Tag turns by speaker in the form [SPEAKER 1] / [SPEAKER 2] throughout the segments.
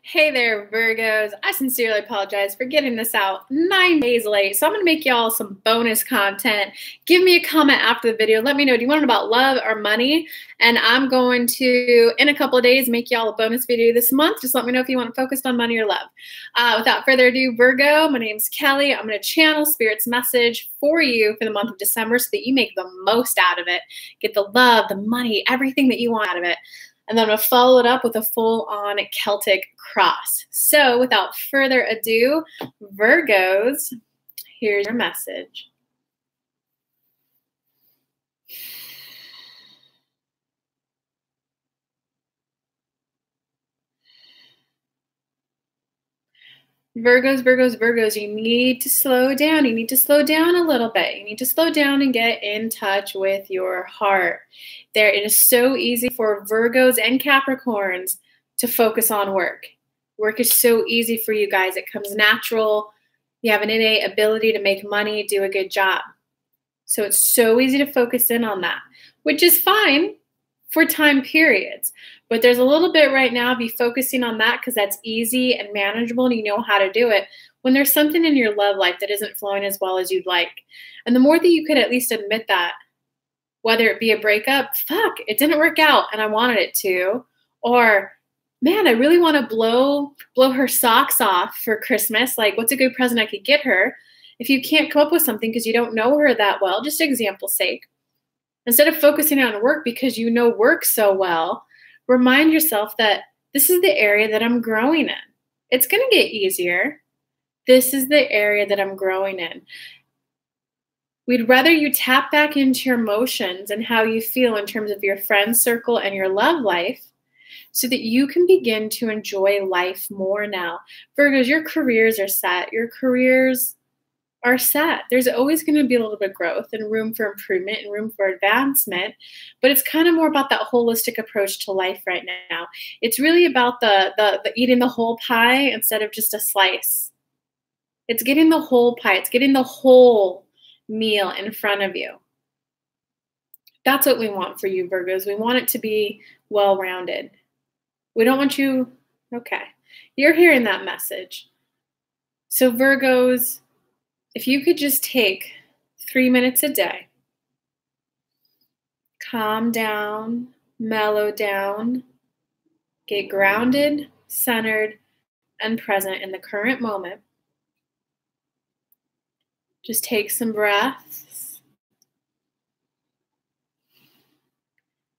[SPEAKER 1] Hey there, Virgos. I sincerely apologize for getting this out 9 days late. So I'm going to make y'all some bonus content. Give me a comment after the video. Let me know, do you want it about love or money? And I'm going to, in a couple of days, make y'all a bonus video this month. Just let me know if you want it focused on money or love. Without further ado, Virgo, my name's Kelly. I'm going to channel Spirit's message for you for the month of December so that you make the most out of it. Get the love, the money, everything that you want out of it. And then I'm going to follow it up with a full-on Celtic cross. So without further ado, Virgos, here's your message. Virgos, you need to slow down. You need to slow down a little bit. You need to slow down and get in touch with your heart. It is so easy for Virgos and Capricorns to focus on work. Work is so easy for you guys. It comes natural. You have an innate ability to make money, do a good job. So it's so easy to focus in on that, which is fine for time periods. But there's a little bit right now, be focusing on that because that's easy and manageable and you know how to do it when there's something in your love life that isn't flowing as well as you'd like. And the more that you could at least admit that, whether it be a breakup, fuck, it didn't work out and I wanted it to, or man, I really want to blow her socks off for Christmas. Like, what's a good present I could get her? If you can't come up with something because you don't know her that well, just example's sake, instead of focusing on work because you know work so well, remind yourself that this is the area that I'm growing in. It's going to get easier. This is the area that I'm growing in. We'd rather you tap back into your emotions and how you feel in terms of your friend circle and your love life so that you can begin to enjoy life more now. Virgos, your careers are set. Your careers are set. There's always going to be a little bit of growth and room for improvement and room for advancement, but it's kind of more about that holistic approach to life right now. It's really about the eating the whole pie instead of just a slice. It's getting the whole pie. It's getting the whole meal in front of you. That's what we want for you, Virgos. We want it to be well-rounded. We don't want you, okay, you're hearing that message. So Virgos, if you could just take 3 minutes a day, calm down, mellow down, get grounded, centered, and present in the current moment. Just take some breaths.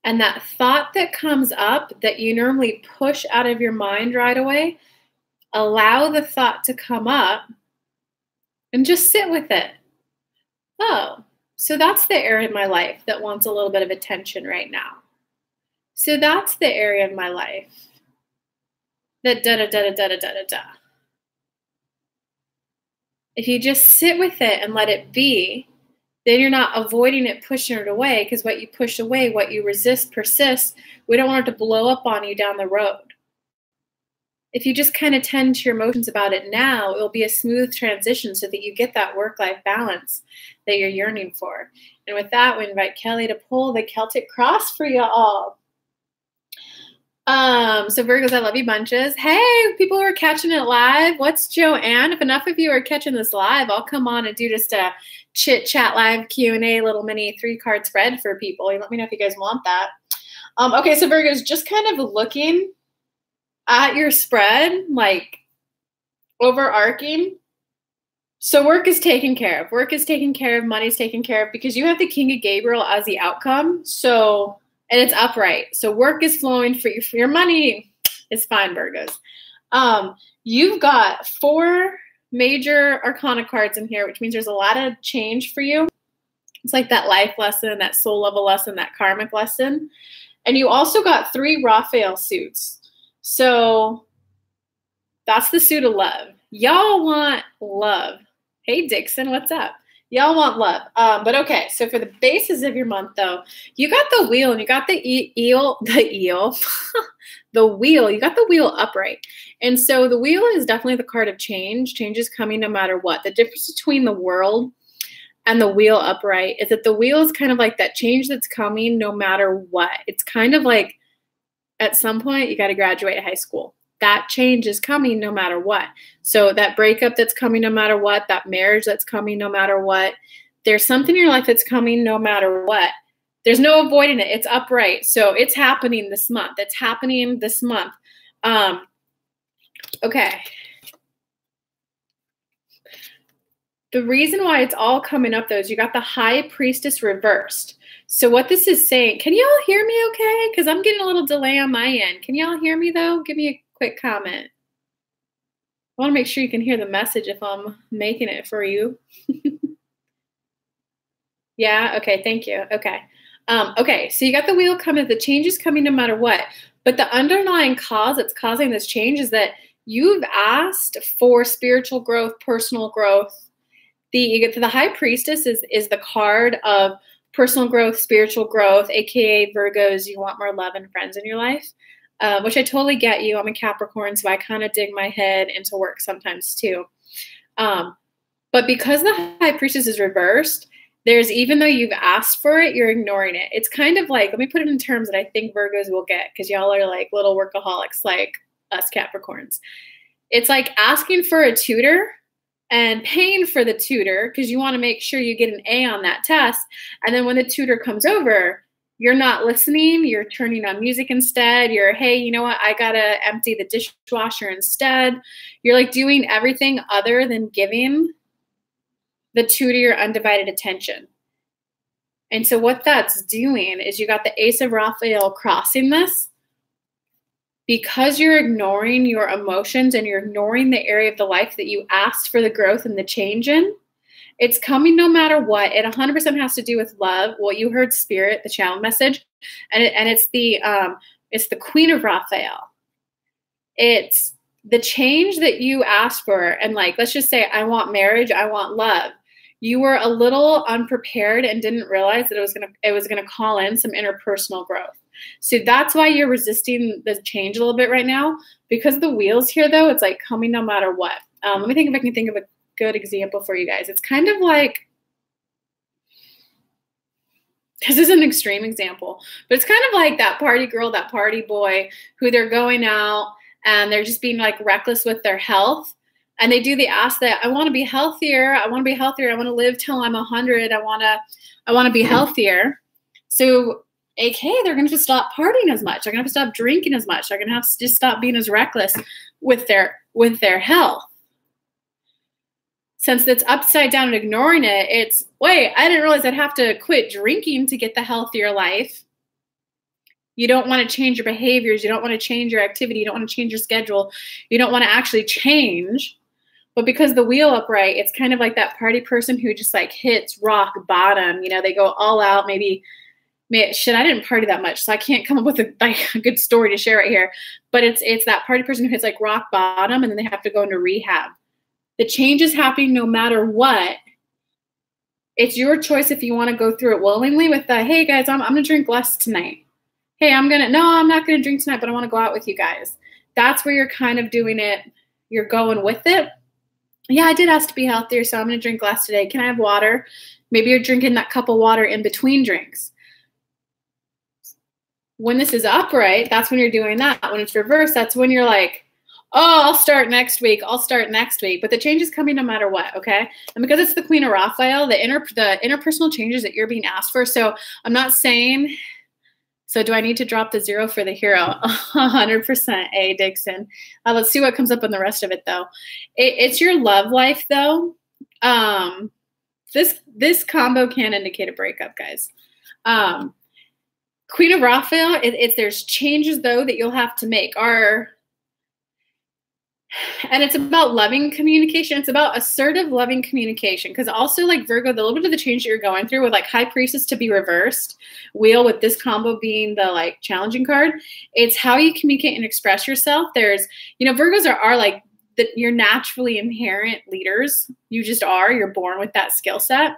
[SPEAKER 1] And that thought that comes up that you normally push out of your mind right away, allow the thought to come up and just sit with it. Oh, so that's the area of my life that wants a little bit of attention right now. So that's the area of my life that da-da-da-da-da-da-da-da. If you just sit with it and let it be, then you're not avoiding it, pushing it away, because what you push away, what you resist, persists. We don't want it to blow up on you down the road. If you just kind of tend to your emotions about it now, it'll be a smooth transition so that you get that work-life balance that you're yearning for. And with that, we invite Kelly to pull the Celtic cross for you all. So Virgos, I love you bunches. Hey, people who are catching it live, what's Joanne? If enough of you are catching this live, I'll come on and do just a chit-chat live Q&A, little mini 3-card spread for people. Let me know if you guys want that. Okay, so Virgos, just kind of looking at your spread, like overarching. So work is taken care of. Work is taken care of. Money is taken care of because you have the King of Gabriel as the outcome. So, and it's upright. So work is flowing for your money is fine, Virgos. You've got 4 major arcana cards in here, which means there's a lot of change for you. It's like that life lesson, that soul level lesson, that karmic lesson. And you also got 3 Raphael suits. So that's the suit of love. Y'all want love. Hey, Dixon, what's up? Y'all want love. But okay, so for the basis of your month, though, you got the wheel and you got the the wheel. You got the wheel upright. And so the wheel is definitely the card of change. Change is coming no matter what. The difference between the world and the wheel upright is that the wheel is kind of like that change that's coming no matter what. It's kind of like at some point you got to graduate high school. that change is coming no matter what. So that breakup that's coming no matter what, that marriage that's coming no matter what, there's something in your life that's coming no matter what. There's no avoiding it. It's upright. So it's happening this month. It's happening this month. Okay. The reason why it's all coming up, though, is you got the High Priestess reversed. So what this is saying, can y'all hear me okay? Because I'm getting a little delay on my end. Can y'all hear me, though? Give me a quick comment. I want to make sure you can hear the message if I'm making it for you. Yeah? Okay, thank you. Okay. Okay, so you got the wheel coming. The change is coming no matter what. But the underlying cause that's causing this change is that you've asked for spiritual growth, personal growth. The High Priestess is the card of personal growth, spiritual growth, aka Virgos. You want more love and friends in your life, which I totally get you. I'm a Capricorn, so I kind of dig my head into work sometimes too. But because the High Priestess is reversed, even though you've asked for it, you're ignoring it. It's kind of like, let me put it in terms that I think Virgos will get, because y'all are like little workaholics like us Capricorns. It's like asking for a tutor and paying for the tutor because you want to make sure you get an A on that test. And then when the tutor comes over, you're not listening. You're turning on music instead. You're, hey, you know what? I got to empty the dishwasher instead. You're like doing everything other than giving the tutor your undivided attention. And so what that's doing is you got the Ace of Raphael crossing this. Because you're ignoring your emotions and you're ignoring the area of the life that you asked for the growth and the change in, it's coming no matter what. It 100% has to do with love. Well, you heard spirit, the channel message, and it's the Queen of Raphael. It's the change that you asked for, and like, let's just say, I want marriage, I want love. You were a little unprepared and didn't realize that it was gonna call in some interpersonal growth. So that's why you're resisting the change a little bit right now. Because the wheels here, though, it's like coming no matter what. Let me think if I can think of a good example for you guys. It's kind of like, this is an extreme example, but it's kind of like that party girl, that party boy who they're going out and they're just being like reckless with their health. And they do the ask that, I want to be healthier. I want to be healthier. I want to live till I'm 100. I want to be healthier. So aka they're going to stop partying as much. They're going to stop drinking as much. They're going to have to just stop being as reckless with their health. Since it's upside down and ignoring it, it's, wait, I didn't realize I'd have to quit drinking to get the healthier life. You don't want to change your behaviors. You don't want to change your activity. You don't want to change your schedule. You don't want to actually change. But because the wheel upright, it's kind of like that party person who just like hits rock bottom. You know, they go all out, maybe shit, I didn't party that much, so I can't come up with a good story to share right here. But it's that party person who hits like rock bottom and then they have to go into rehab. The change is happening no matter what. It's your choice if you want to go through it willingly with the, hey guys, I'm going to drink less tonight. Hey, I'm not going to drink tonight, but I want to go out with you guys. That's where you're kind of doing it. You're going with it. Yeah, I did ask to be healthier, so I'm going to drink less today. Can I have water? Maybe you're drinking that cup of water in between drinks. When this is upright, that's when you're doing that. When it's reversed, that's when you're like, oh, I'll start next week. But the change is coming no matter what, okay? And because it's the Queen of Raphael, the interpersonal changes that you're being asked for. So I'm not saying, so do I need to drop the 0 for the hero? 100%, A. Dixon. Let's see what comes up in the rest of it, though. It's your love life, though. This combo can indicate a breakup, guys. Queen of Raphael, there's changes, though, that you'll have to make. And it's about loving communication. It's about assertive, loving communication. Because also, like Virgo, the little bit of the change that you're going through with like High Priestess to be reversed, wheel with this combo being the like challenging card, it's how you communicate and express yourself. There's, Virgos are like, you're naturally inherent leaders. You just are. You're born with that skill set.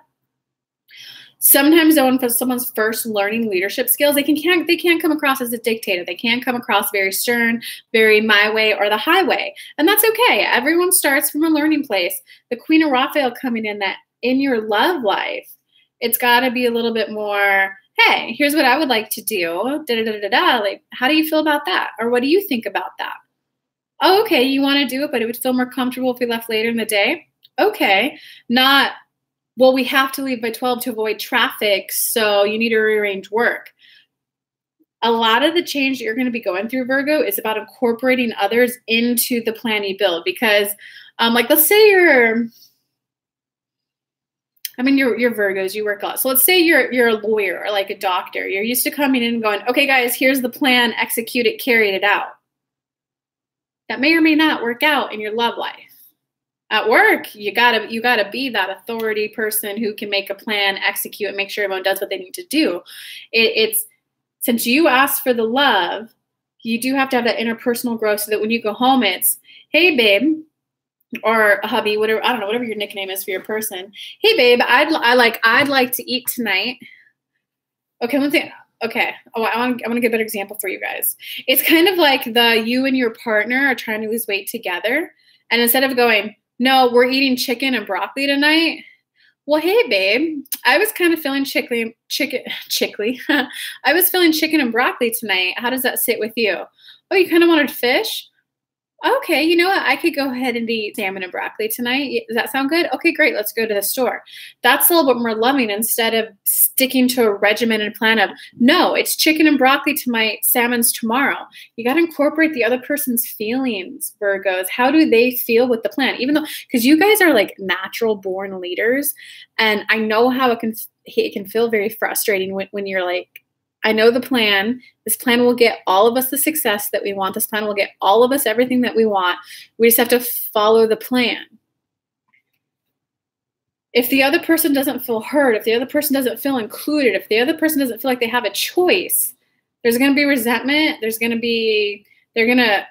[SPEAKER 1] Sometimes, though, when someone's first learning leadership skills, they can't come across as a dictator. They can't come across very stern, very my way or the highway. And that's okay. Everyone starts from a learning place. The Queen of Raphael coming in, that in your love life, it's got to be a little bit more, hey, here's what I would like to do. Like, how do you feel about that? Or what do you think about that? Oh, okay, you want to do it, but it would feel more comfortable if we left later in the day. Okay, not, well, we have to leave by 12 to avoid traffic, so you need to rearrange work. A lot of the change that you're going to be going through, Virgo, is about incorporating others into the plan you build. Because, like, let's say you're Virgos, you work a lot. So let's say you're a lawyer or like a doctor. You're used to coming in and going, okay, guys, here's the plan, execute it, carry it out. That may or may not work out in your love life. At work, you gotta be that authority person who can make a plan, execute, and make sure everyone does what they need to do. It's since you asked for the love, you do have to have that interpersonal growth so that when you go home, it's, hey, babe, or hubby, whatever, I don't know, whatever your nickname is for your person. Hey, babe, I'd like to eat tonight. Okay, one thing. Okay, I want to get a better example for you guys. It's kind of like you and your partner are trying to lose weight together, and instead of going, no, we're eating chicken and broccoli tonight. Well, hey, babe, I was kind of feeling chickly. I was feeling chicken and broccoli tonight. How does that sit with you? Oh, you kind of wanted fish? Okay, you know what? I could go ahead and eat salmon and broccoli tonight. Does that sound good? Okay, great. Let's go to the store. That's a little bit more loving instead of sticking to a regimented plan of, no, it's chicken and broccoli tonight, salmon's tomorrow. You got to incorporate the other person's feelings, Virgos. How do they feel with the plan? Even though, because you guys are like natural born leaders, and I know how it can feel very frustrating when you're like, I know the plan. This plan will get all of us the success that we want. This plan will get all of us everything that we want. We just have to follow the plan. If the other person doesn't feel heard, if the other person doesn't feel included, if the other person doesn't feel like they have a choice, there's going to be resentment. There's going to be resentment.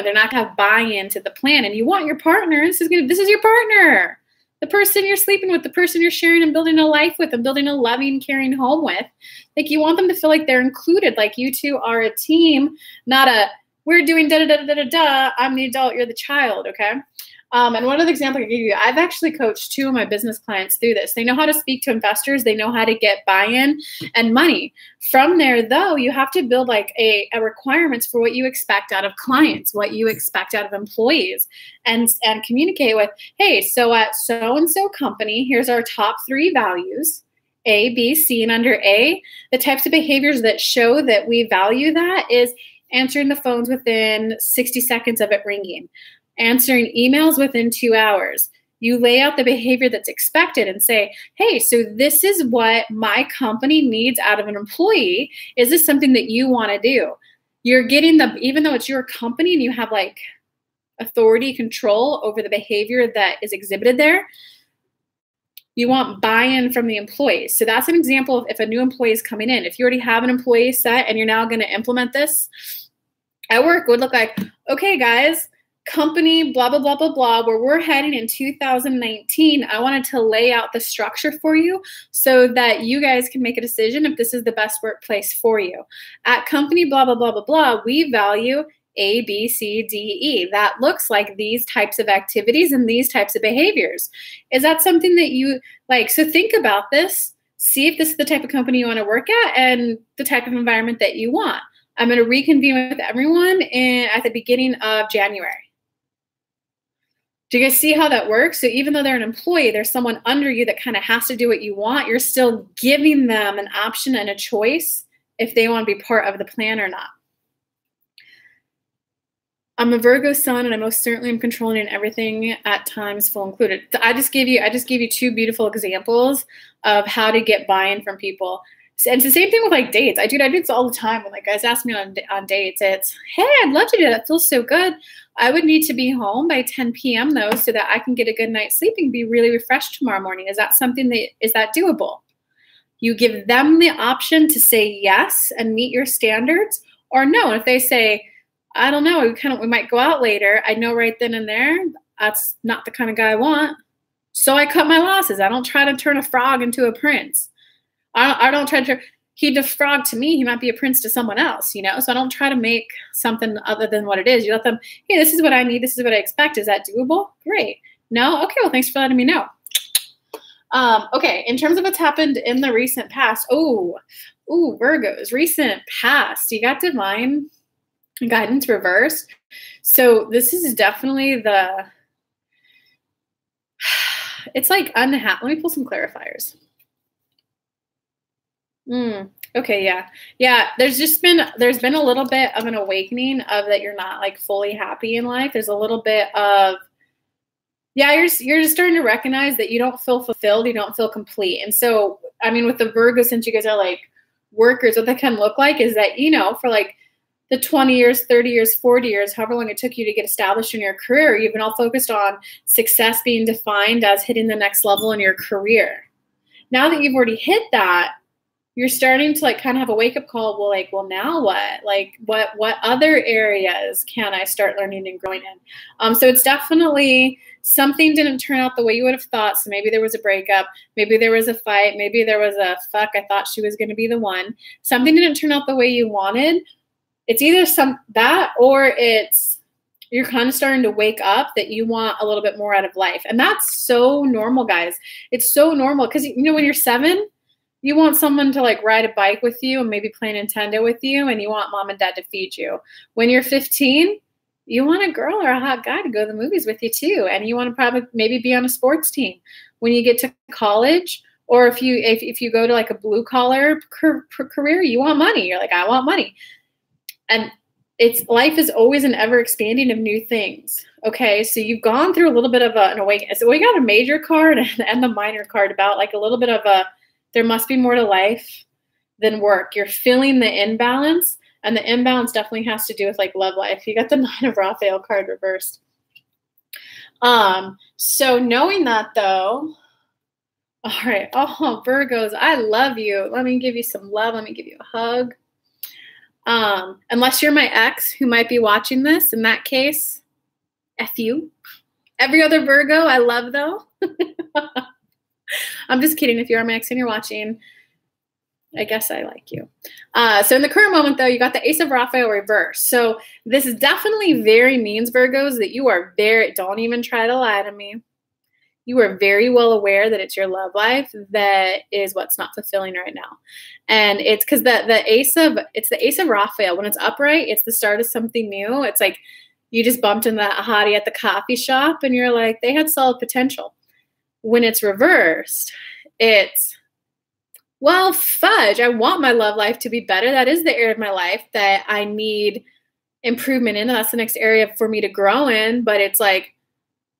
[SPEAKER 1] They're not going to have buy-in to the plan. And you want your partner. This is your partner. The person you're sleeping with, the person you're sharing and building a life with and building a loving, caring home with. Like, you want them to feel like they're included, like you two are a team, not we're doing da-da-da-da-da-da, I'm the adult, you're the child, okay? And one other example I can give you, I've actually coached 2 of my business clients through this. They know how to speak to investors. They know how to get buy-in and money. From there, though, you have to build like a requirements for what you expect out of clients, what you expect out of employees, and communicate with, hey, so at so-and-so company, here's our top 3 values, A, B, C, and under A, the types of behaviors that show that we value that is answering the phones within 60 seconds of it ringing, answering emails within 2 hours. You lay out the behavior that's expected and say, hey, so this is what my company needs out of an employee. Is this something that you want to do? You're getting even though it's your company and you have like authority, control over the behavior that is exhibited there, you want buy-in from the employees. So that's an example of if a new employee is coming in. If you already have an employee set and you're now going to implement this at work, it would look like, okay, guys, company, blah, blah, blah, blah, blah, where we're heading in 2019, I wanted to lay out the structure for you so that you guys can make a decision if this is the best workplace for you. At company, blah, blah, blah, blah, blah, we value A, B, C, D, E. That looks like these types of activities and these types of behaviors. Is that something that you like? So think about this. See if this is the type of company you want to work at and the type of environment that you want. I'm going to reconvene with everyone at the beginning of January. Do you guys see how that works? So even though they're an employee, there's someone under you that kind of has to do what you want. You're still giving them an option and a choice if they want to be part of the plan or not. I'm a Virgo sun, and I most certainly am controlling in everything at times, full included. I just gave you 2 beautiful examples of how to get buy-in from people. And it's the same thing with like dates. I do this all the time when like guys ask me on dates. It's, hey, I'd love to do that. It feels so good. I would need to be home by 10 p.m. though, so that I can get a good night's sleep and be really refreshed tomorrow morning. Is that something is that doable? You give them the option to say yes and meet your standards, or no. And if they say, I don't know, we might go out later, I know right then and there, that's not the kind of guy I want. So I cut my losses. I don't try to turn a frog into a prince. I don't try to, he'd a frog to me, he might be a prince to someone else, you know? So I don't try to make something other than what it is. You let them, hey, this is what I need, this is what I expect. Is that doable? Great. No? Okay, well, thanks for letting me know. Okay, in terms of what's happened in the recent past, Virgos, recent past, you got divine. guidance reversed. So this is definitely it's like unhappy. Let me pull some clarifiers. Okay, yeah. Yeah, there's been a little bit of an awakening of that you're not like fully happy in life. There's a little bit of, yeah, you're just starting to recognize that you don't feel fulfilled, you don't feel complete. And so, I mean, with the Virgo, since you guys are like workers, what that can look like is that, for like the 20 years, 30 years, 40 years, however long it took you to get established in your career, you've been all focused on success being defined as hitting the next level in your career. Now that you've already hit that, you're starting to like kind of have a wake up call. Well, now what? Like, what other areas can I start learning and growing in? So it's definitely something didn't turn out the way you would have thought. So maybe there was a breakup, maybe there was a fight, maybe there was a fuck, I thought she was going to be the one. Something didn't turn out the way you wanted. It's either that or it's you're kind of starting to wake up that you want a little bit more out of life. And that's so normal, guys. It's so normal because, when you're 7, you want someone to like ride a bike with you and maybe play Nintendo with you, and you want mom and dad to feed you. When you're 15, you want a girl or a hot guy to go to the movies with you too, and you want to probably maybe be on a sports team. When you get to college, or if you go to like a blue collar career, you want money. You're like, I want money, and life is always an ever expanding of new things. Okay, so you've gone through a little bit of an awakening. So we got a major card and the minor card about like a little bit of there must be more to life than work. You're feeling the imbalance, and the imbalance definitely has to do with like love life. You got the 9 of Raphael card reversed. So knowing that though, all right. Oh, Virgos, I love you. Let me give you some love. Let me give you a hug. Unless you're my ex who might be watching this, in that case, F you. Every other Virgo, I love though. I'm just kidding. If you are my ex and you're watching, I guess I like you. So in the current moment, though, you got the Ace of Raphael reverse. So this is definitely very means, Virgos, that you are don't even try to lie to me. You are very well aware that it's your love life that is what's not fulfilling right now. And it's because it's the Ace of Raphael. When it's upright, it's the start of something new. It's like you just bumped into that hottie at the coffee shop and you're like, they had solid potential. When it's reversed, it's, well, fudge, I want my love life to be better. That is the area of my life that I need improvement in. That's the next area for me to grow in. But it's like,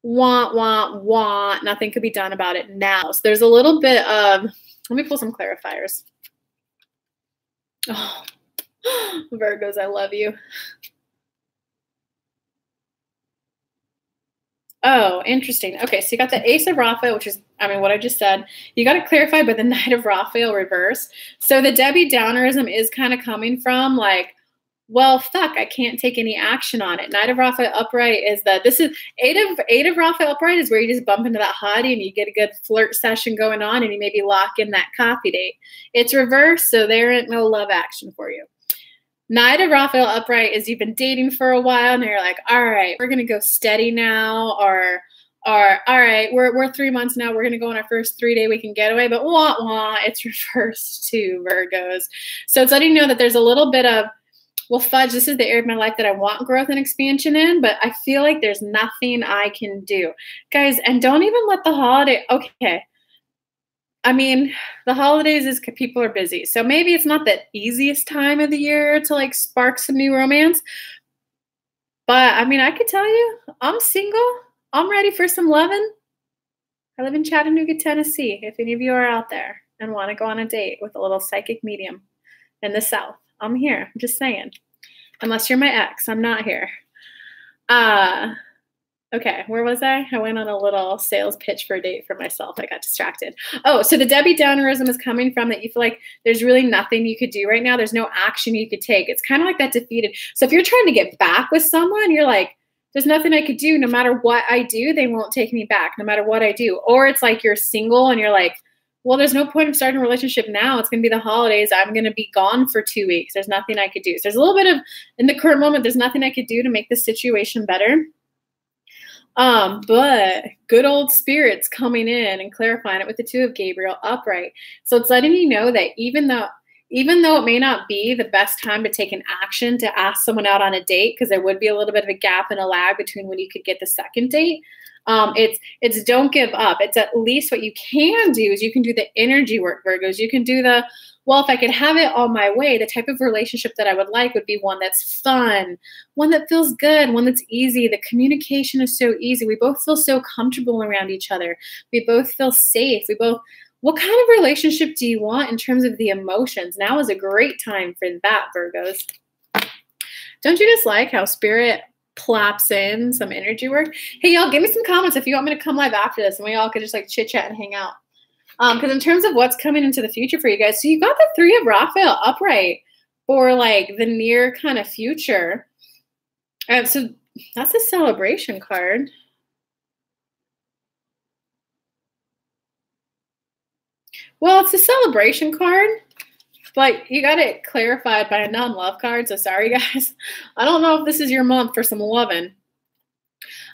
[SPEAKER 1] want. Nothing could be done about it now. So there's a little bit of, let me pull some clarifiers. Oh, Virgos, I love you. Oh, interesting. Okay, so you got the Ace of Raphael, which is, what I just said. You got to clarify by the Knight of Raphael reverse. So the Debbie Downerism is kind of coming from like, well, fuck, I can't take any action on it. Knight of Raphael upright is Eight of Raphael upright is where you just bump into that hottie and you get a good flirt session going on and you maybe lock in that coffee date. It's reversed, so there ain't no love action for you. Knight of Raphael upright is you've been dating for a while and you're like, all right, we're going to go steady now, or all right, we're 3 months now. We're going to go on our first 3-day weekend getaway, but it's reversed to Virgos. So it's letting you know that there's a little bit of, well, fudge, this is the area of my life that I want growth and expansion in, but I feel like there's nothing I can do. Guys, and don't even let the holiday, okay. The holidays is people are busy. So maybe it's not the easiest time of the year to like spark some new romance. But I could tell you, I'm single. I'm ready for some loving. I live in Chattanooga, Tennessee. If any of you are out there and want to go on a date with a little psychic medium in the South, I'm here. I'm just saying. Unless you're my ex, I'm not here. Okay, where was I? I went on a little sales pitch for a date for myself. I got distracted. Oh, so the Debbie Downerism is coming from that you feel like there's really nothing you could do right now. There's no action you could take. It's kind of like that defeated. So if you're trying to get back with someone, you're like, there's nothing I could do. No matter what I do, they won't take me back, no matter what I do. Or it's like you're single and you're like, well, there's no point of starting a relationship now. It's going to be the holidays. I'm going to be gone for 2 weeks. There's nothing I could do. So there's a little bit of, in the current moment, there's nothing I could do to make the situation better. But good old spirits coming in and clarifying it with the 2 of Gabriel upright. So it's letting you know that even though even though it may not be the best time to take an action to ask someone out on a date, because there would be a little bit of a gap and a lag between when you could get the second date. It's don't give up. It's at least what you can do is you can do the energy work, Virgos. You can do the, well, if I could have it all my way, the type of relationship that I would like would be one that's fun, one that feels good, one that's easy. The communication is so easy. We both feel so comfortable around each other. We both feel safe. What kind of relationship do you want in terms of the emotions? Now is a great time for that, Virgos. Don't you just like how Spirit plops in some energy work? Hey, y'all, give me some comments if you want me to come live after this and we all could just like chit chat and hang out. Because in terms of what's coming into the future for you guys, so you got the 3 of Raphael upright for like the near kind of future. And so that's a celebration card. Well, it's a celebration card, but you got it clarified by a non-love card. So sorry, guys. I don't know if this is your month for some loving.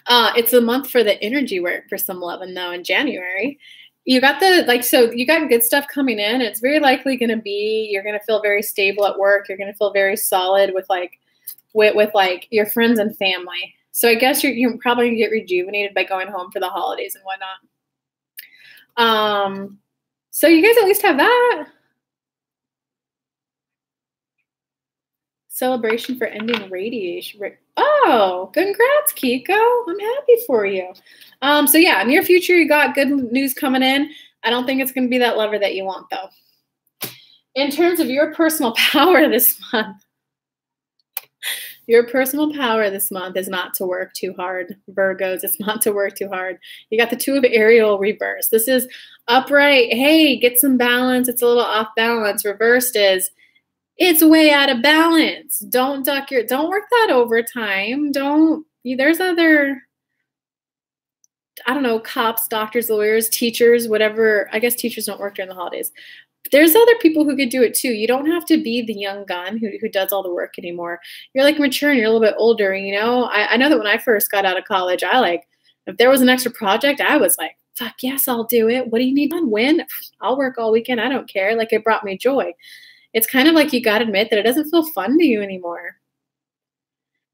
[SPEAKER 1] It's a month for the energy work for some loving, though, in January. You got so you got good stuff coming in. It's very likely going to be, you're going to feel very stable at work. You're going to feel very solid with like your friends and family. So I guess you're probably going to get rejuvenated by going home for the holidays and whatnot. So you guys at least have that. Celebration for ending radiation. Oh, congrats, Kiko. I'm happy for you. So yeah, near future, you got good news coming in. I don't think it's going to be that lover that you want, though. In terms of your personal power this month, your personal power this month is not to work too hard, Virgos. It's not to work too hard. You got the 2 of Ariel reverse. This is upright. Hey, get some balance. It's a little off balance. Reversed is, it's way out of balance. Don't work that overtime. There's other, I don't know, cops, doctors, lawyers, teachers, whatever. I guess teachers don't work during the holidays. There's other people who could do it too. You don't have to be the young gun who does all the work anymore. You're like mature and you're a little bit older, you know? I know that when I first got out of college, if there was an extra project, I was like, fuck yes, I'll do it. What do you need on when? I'll work all weekend. I don't care. Like, it brought me joy. It's kind of like you got to admit that it doesn't feel fun to you anymore.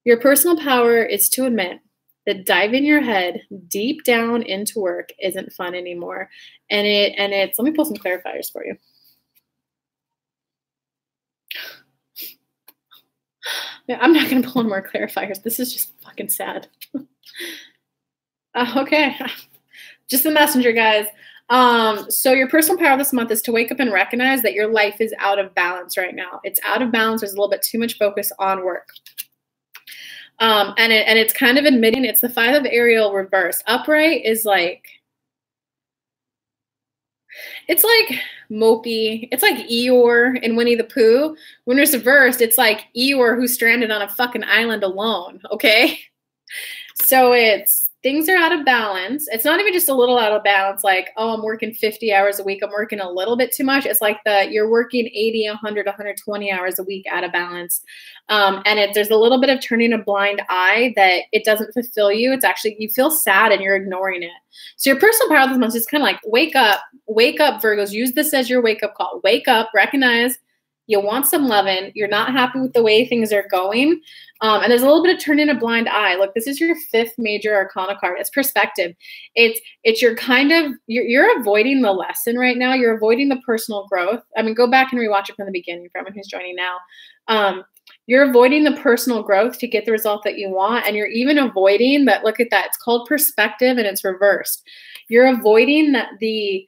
[SPEAKER 1] Your personal power is to admit that diving your head deep down into work isn't fun anymore. And it's, let me pull some clarifiers for you. Yeah, I'm not going to pull any more clarifiers. This is just fucking sad. Okay. Just the messenger, guys. So your personal power this month is to wake up and recognize that your life is out of balance right now. It's out of balance. There's a little bit too much focus on work. And it's kind of admitting, it's the 5 of Ariel reverse. Upright is like, it's like mopey. It's like Eeyore in Winnie the Pooh. When it's reversed, it's like Eeyore who's stranded on a fucking island alone, okay? So things are out of balance. It's not even just a little out of balance, like, oh, I'm working 50 hours a week. I'm working a little bit too much. It's like you're working 80, 100, 120 hours a week out of balance. And there's a little bit of turning a blind eye that it doesn't fulfill you. It's actually, you feel sad and you're ignoring it. So your personal power this month is kind of like, wake up, Virgos. Use this as your wake up call. Wake up, recognize you want some loving. You're not happy with the way things are going. And there's a little bit of turning a blind eye. Look, this is your 5th major arcana card. It's perspective. It's your kind of, you're avoiding the lesson right now. You're avoiding the personal growth. I mean, go back and rewatch it from the beginning for everyone who's joining now. You're avoiding the personal growth to get the result that you want. And you're even avoiding that. Look at that. It's called perspective and it's reversed. You're avoiding the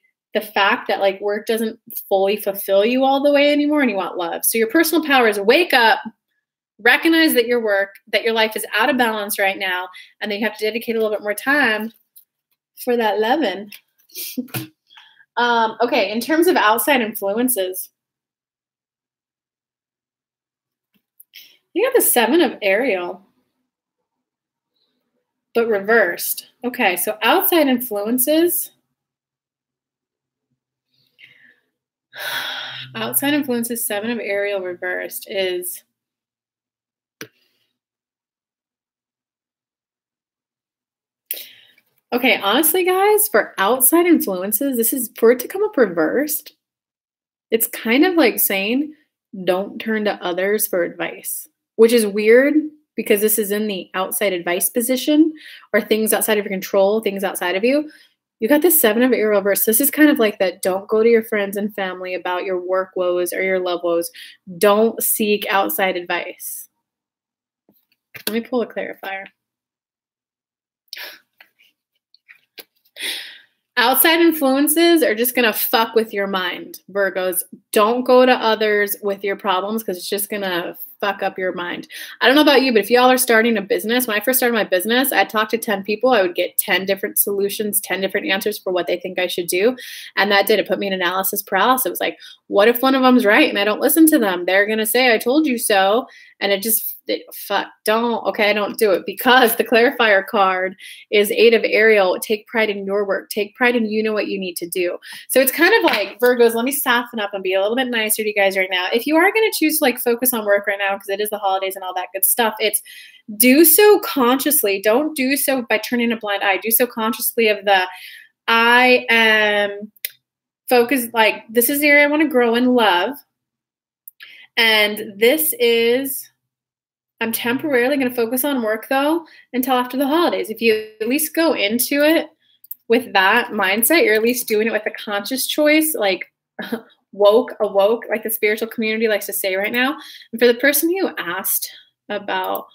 [SPEAKER 1] fact that like work doesn't fully fulfill you all the way anymore and you want love. So your personal power is wake up, recognize that your life is out of balance right now, and then you have to dedicate a little bit more time for that loving. Okay, in terms of outside influences, you got the 7 of Ariel, but reversed. Okay, so outside influences. Outside influences, 7 of Ariel reversed is okay. Honestly, guys, for outside influences, this is for it to come up reversed. It's kind of like saying don't turn to others for advice, which is weird because this is in the outside advice position or things outside of your control, things outside of you. You got the 7 of Air reverse. This is kind of like that. Don't go to your friends and family about your work woes or your love woes. Don't seek outside advice. Let me pull a clarifier. Outside influences are just going to fuck with your mind, Virgos. Don't go to others with your problems because it's just going to fuck up your mind. I don't know about you, but if y'all are starting a business, when I first started my business, I'd talk to 10 people. I would get 10 different solutions, 10 different answers for what they think I should do. And that did. It put me in analysis paralysis. It was like, what if one of them's right and I don't listen to them? They're going to say, I told you so. And it just, I don't do it, because the clarifier card is 8 of Ariel. Take pride in your work. Take pride in you know what you need to do. So it's kind of like, Virgos, let me soften up and be a little bit nicer to you guys right now. If you are going to choose to like focus on work right now, because it is the holidays and all that good stuff, it's do so consciously. Don't do so by turning a blind eye. Do so consciously of the, I am focused, like this is the area I want to grow in love. And this is, I'm temporarily going to focus on work though until after the holidays. If you at least go into it with that mindset, you're at least doing it with a conscious choice, like awoke, like the spiritual community likes to say right now. And for the person who asked about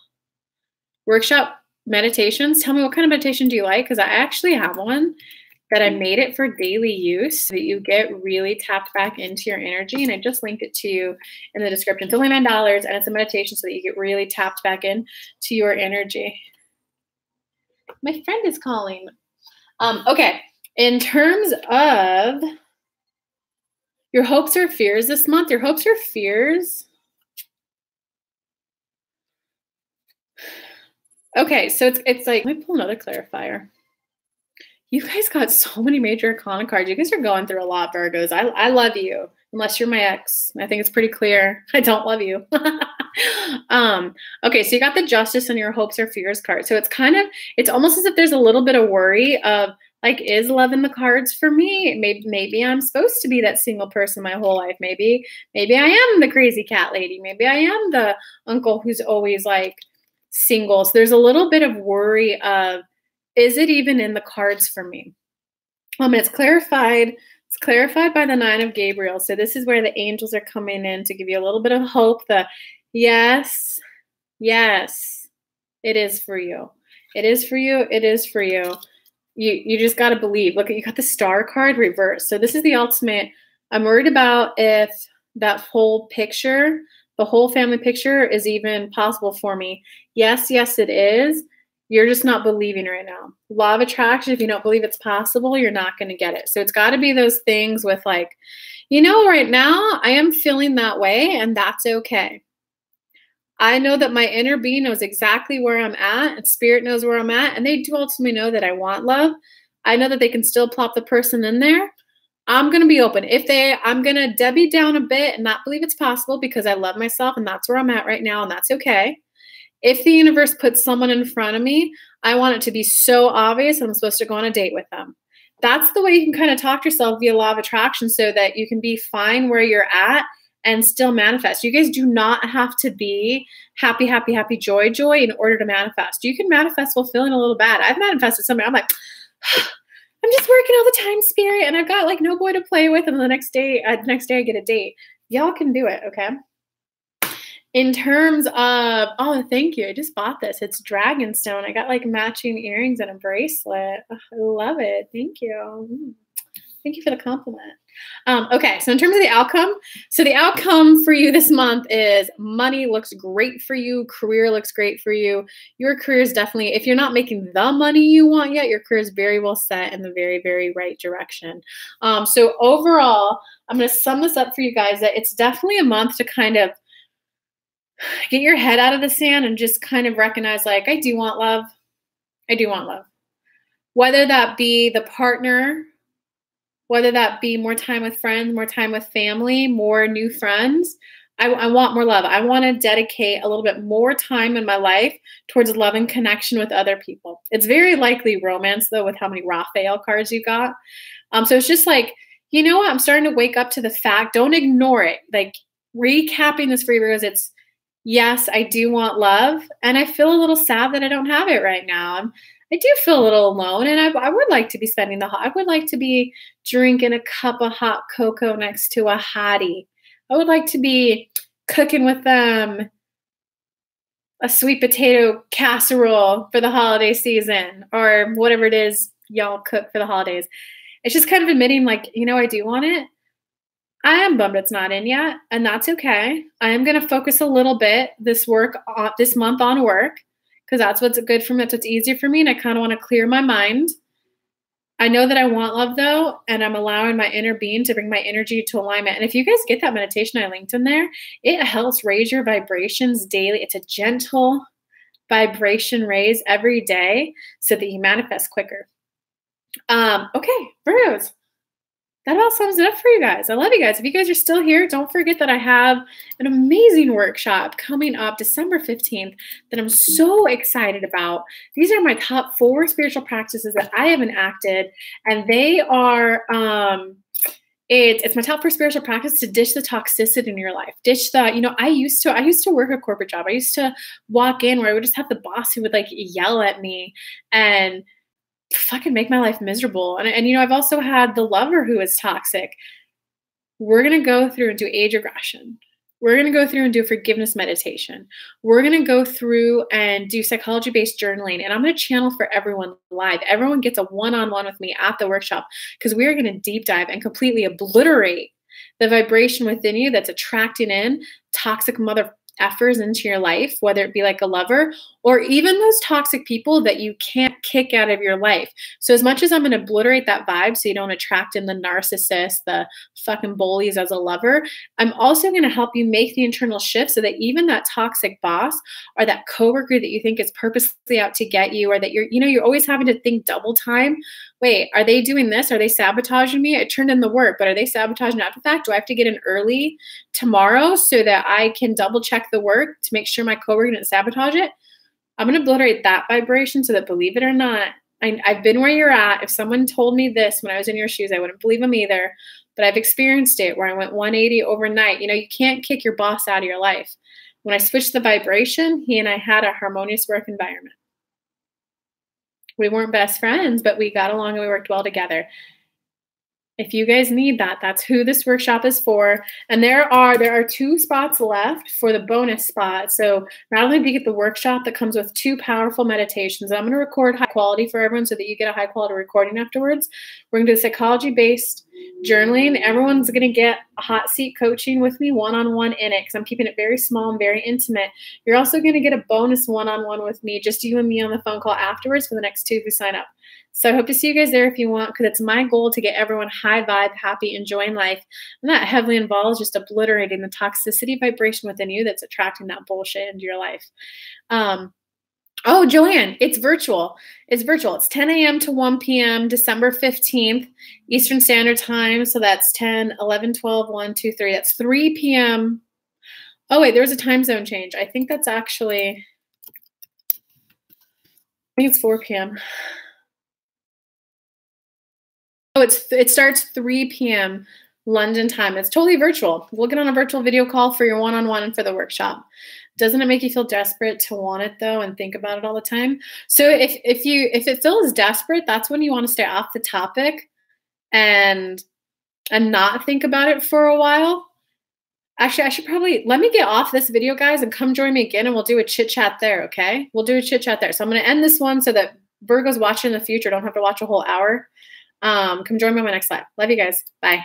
[SPEAKER 1] workshop meditations, tell me what kind of meditation do you like? Because I actually have one that I made it for daily use so that you get really tapped back into your energy. And I just linked it to you in the description. It's only $9 and it's a meditation so that you get really tapped back in to your energy. My friend is calling. Okay. In terms of your hopes or fears this month, your hopes or fears. Okay. So it's like, let me pull another clarifier. You guys got so many major arcana cards. You guys are going through a lot, Virgos. I love you, unless you're my ex. I think it's pretty clear. I don't love you. Okay, so you got the Justice and your hopes or fears card. So it's almost as if there's a little bit of worry of like, is love in the cards for me? Maybe I'm supposed to be that single person my whole life. Maybe I am the crazy cat lady. Maybe I am the uncle who's always like single. So there's a little bit of worry of, is it even in the cards for me? And it's clarified. It's clarified by the 9 of Gabriel. So this is where the angels are coming in to give you a little bit of hope. Yes, it is for you. It is for you. It is for you. You just got to believe. Look, you got the Star card reversed. So this is the ultimate. I'm worried about if that whole picture, the whole family picture is even possible for me. Yes, it is. You're just not believing right now. Law of attraction, if you don't believe it's possible, you're not going to get it. So it's got to be those things with like, right now I am feeling that way and that's okay. I know that my inner being knows exactly where I'm at and spirit knows where I'm at. And they do ultimately know that I want love. I know that they can still plop the person in there. I'm going to be open. I'm going to Debbie down a bit and not believe it's possible because I love myself and that's where I'm at right now and that's okay. If the universe puts someone in front of me, I want it to be so obvious I'm supposed to go on a date with them. That's the way you can kind of talk to yourself via law of attraction so that you can be fine where you're at and still manifest. You guys do not have to be happy, joy in order to manifest. You can manifest while feeling a little bad. I've manifested something. I'm like, I'm just working all the time, spirit, and I've got like no boy to play with, and the next day I get a date. Y'all can do it, okay? In terms of, oh, thank you. I just bought this. It's Dragonstone. I got like matching earrings and a bracelet. Oh, I love it. Thank you. Thank you for the compliment. Okay, so in terms of the outcome, the outcome for you this month is money looks great for you. Career looks great for you. Your career is definitely, if you're not making the money you want yet, your career is very well set in the very, very right direction. So overall, I'm going to sum this up for you guys that it's definitely a month to kind of get your head out of the sand and just kind of recognize like, I do want love. I do want love. Whether that be the partner, whether that be more time with friends, more time with family, more new friends, I want more love. I want to dedicate a little bit more time in my life towards love and connection with other people. It's very likely romance though with how many Raphael cards you got. So it's just like, you know what? I'm starting to wake up to the fact, don't ignore it. Like recapping this for you, Virgos, it's yes, I do want love, and I feel a little sad that I don't have it right now. I do feel a little alone, and I would like to be spending I would like to be drinking a cup of hot cocoa next to a hottie. I would like to be cooking with them a sweet potato casserole for the holiday season, or whatever it is y'all cook for the holidays. It's just kind of admitting, like, you know, I do want it. I am bummed it's not in yet, and that's okay. I am going to focus a little bit this month on work, because that's what's good for me. That's what's easier for me, and I kind of want to clear my mind. I know that I want love, though, and I'm allowing my inner being to bring my energy to alignment. And if you guys get that meditation I linked in there, it helps raise your vibrations daily. It's a gentle vibration raise every day so that you manifest quicker. Okay, Virgos. That all sums it up for you guys. I love you guys. If you guys are still here, don't forget that I have an amazing workshop coming up December 15th that I'm so excited about. These are my top 4 spiritual practices that I have enacted, and they are it's my top 4 spiritual practice to ditch the toxicity in your life. Ditch the, you know, I used to work a corporate job. I used to walk in where I would just have the boss who would like yell at me and fucking make my life miserable. And you know, I've also had the lover who is toxic. We're going to go through and do age regression. We're going to go through and do forgiveness meditation. We're going to go through and do psychology-based journaling. And I'm going to channel for everyone live. Everyone gets a one-on-one with me at the workshop, because we are going to deep dive and completely obliterate the vibration within you that's attracting in toxic mother effers into your life, whether it be like a lover or even those toxic people that you can't kick out of your life. So as much as I'm going to obliterate that vibe so you don't attract in the narcissist, the fucking bullies as a lover, I'm also going to help you make the internal shift so that even that toxic boss or that coworker that you think is purposely out to get you, or that you're always having to think double time. Wait, are they doing this? Are they sabotaging me? I turned in the work, but are they sabotaging after the fact? Do I have to get in early tomorrow so that I can double check the work to make sure my coworker didn't sabotage it? I'm going to obliterate that vibration so that, believe it or not, I've been where you're at. If someone told me this when I was in your shoes, I wouldn't believe them either. But I've experienced it where I went 180 overnight. You know, you can't kick your boss out of your life. When I switched the vibration, he and I had a harmonious work environment. We weren't best friends, but we got along and we worked well together. If you guys need that, that's who this workshop is for. And there are 2 spots left for the bonus spot. So not only do you get the workshop that comes with 2 powerful meditations, I'm going to record high quality for everyone so that you get a high quality recording afterwards. We're going to do psychology-based journaling. Everyone's going to get a hot seat coaching with me one-on-one in it, because I'm keeping it very small and very intimate. You're also going to get a bonus one-on-one with me, just you and me on the phone call afterwards for the next 2 who sign up. So I hope to see you guys there if you want, because it's my goal to get everyone high vibe, happy, enjoying life. And that heavily involves just obliterating the toxicity vibration within you that's attracting that bullshit into your life. Oh, Joanne, it's virtual. It's virtual. It's 10 a.m. to 1 p.m., December 15th, Eastern Standard Time. So that's 10, 11, 12, 1, 2, 3. That's 3 p.m. Oh, wait, there's a time zone change. I think that's actually, I think it's 4 p.m. Oh, it starts 3 p.m. London time. It's totally virtual. We'll get on a virtual video call for your one-on-one and for the workshop. Doesn't it make you feel desperate to want it, though, and think about it all the time? So if it feels desperate, that's when you want to stay off the topic and not think about it for a while. Actually, I should probably, let me get off this video, guys, and come join me again, and we'll do a chit-chat there, okay? We'll do a chit-chat there. So I'm going to end this one so that Virgos watching in the future don't have to watch a whole hour. Come join me on my next live. Love you guys. Bye.